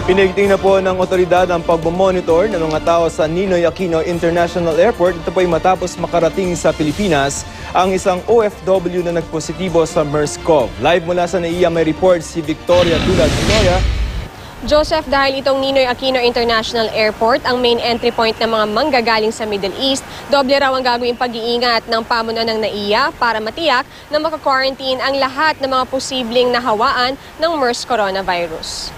Pinigting na po ng otoridad ang pagmamonitor ng mga tao sa Ninoy Aquino International Airport. Ito po ay matapos makarating sa Pilipinas ang isang OFW na nagpositibo sa MERS-CoV. Live mula sa NAIA may report si Victoria Tulad. Victoria. Joseph, dahil itong Ninoy Aquino International Airport ang main entry point ng mga manggagaling sa Middle East, doble raw ang gagawing pag-iingat ng pamunuan ng NAIA para matiyak na maka-quarantine ang lahat ng mga posibleng nahawaan ng MERS coronavirus.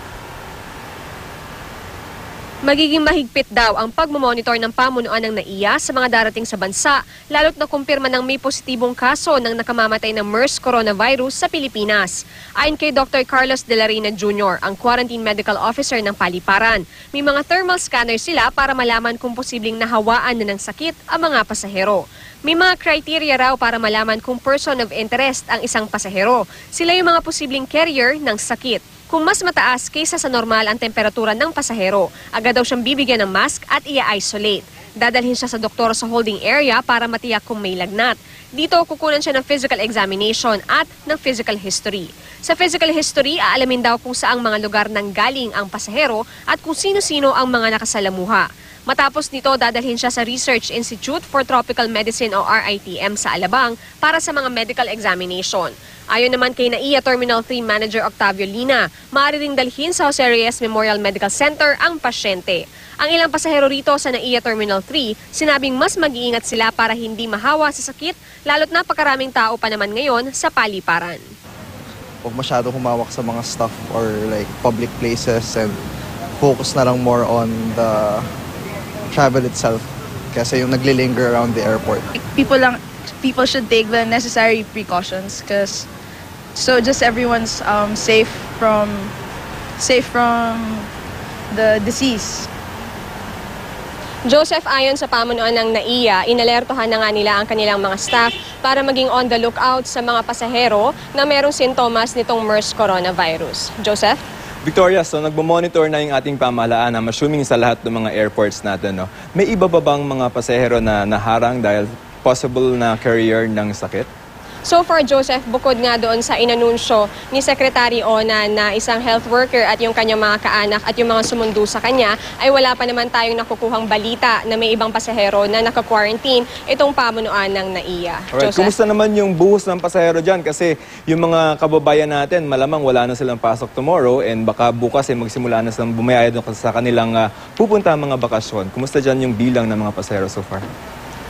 Magiging mahigpit daw ang pagmamonitor ng pamunuan ng NAIA sa mga darating sa bansa, lalo't nakumpirma ng may positibong kaso ng nakamamatay ng MERS coronavirus sa Pilipinas. Ayon kay Dr. Carlos De La Reina Jr., ang Quarantine Medical Officer ng Paliparan, may mga thermal scanner sila para malaman kung posibleng nahawaan na ng sakit ang mga pasahero. May mga criteria raw para malaman kung person of interest ang isang pasahero. Sila yung mga posibleng carrier ng sakit. Kung mas mataas kaysa sa normal ang temperatura ng pasahero, agad daw siyang bibigyan ng mask at i-isolate. Dadalhin siya sa doktor sa holding area para matiyak kung may lagnat. Dito, kukunan siya ng physical examination at ng physical history. Sa physical history, aalamin daw kung saang mga lugar nang galing ang pasahero at kung sino-sino ang mga nakasalamuha. Matapos nito, dadalhin siya sa Research Institute for Tropical Medicine o RITM sa Alabang para sa mga medical examination. Ayon naman kay NAIA Terminal 3 Manager Octavio Lina, maaari ring dalhin sa Jose Reyes Memorial Medical Center ang pasyente. Ang ilang pasahero rito sa NAIA Terminal 3, sinabing mas mag-iingat sila para hindi mahawa sa sakit, lalo't napakaraming tao pa naman ngayon sa Paliparan. Huwag masyado humawak sa mga stuff or like public places and focus na lang more on the travel itself kasi yung naglilinger around the airport. People should take the necessary precautions because just everyone's safe from the disease. Joseph, ayon sa pamunuan ng NAIA, inalertohan na nga nila ang kanilang mga staff para maging on the lookout sa mga pasahero na merong sintomas nitong MERS coronavirus. Joseph? Victoria, so nagmamonitor na yung ating pamahalaan, I'm assuming sa lahat ng mga airports natin. No? May iba ba bang mga pasahero na naharang dahil possible na carrier ng sakit? So far, Joseph, bukod nga doon sa inanunsyo ni Secretary Ona na isang health worker at yung kanyang mga kaanak at yung mga sumundo sa kanya, ay wala pa naman tayong nakukuhang balita na may ibang pasahero na naka-quarantine itong pamunuan ng NAIA. Alright, kumusta naman yung buhos ng pasahero dyan? Kasi yung mga kababayan natin, malamang wala na silang pasok tomorrow and baka bukas magsimula na silang bumayayad sa kanilang pupunta mga bakasyon. Kumusta dyan yung bilang ng mga pasahero so far?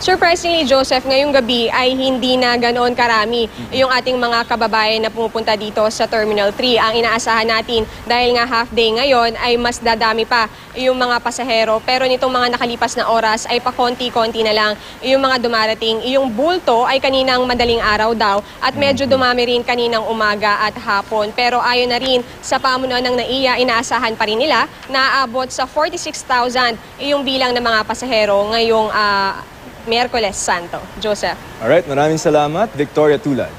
Surprisingly, Joseph, ngayong gabi ay hindi na ganoon karami yung ating mga kababayan na pumupunta dito sa Terminal 3. Ang inaasahan natin dahil nga half day ngayon ay mas dadami pa yung mga pasahero. Pero nitong mga nakalipas na oras ay pakonti-konti na lang yung mga dumarating. Yung bulto ay kaninang madaling araw daw at medyo dumami rin kaninang umaga at hapon. Pero ayon na rin sa pamunuan ng NAIA, inaasahan pa rin nila na aabot sa 46,000 yung bilang ng mga pasahero ngayong Miyerkules Santo. Joseph. Alright, maraming salamat, Victoria Tulad.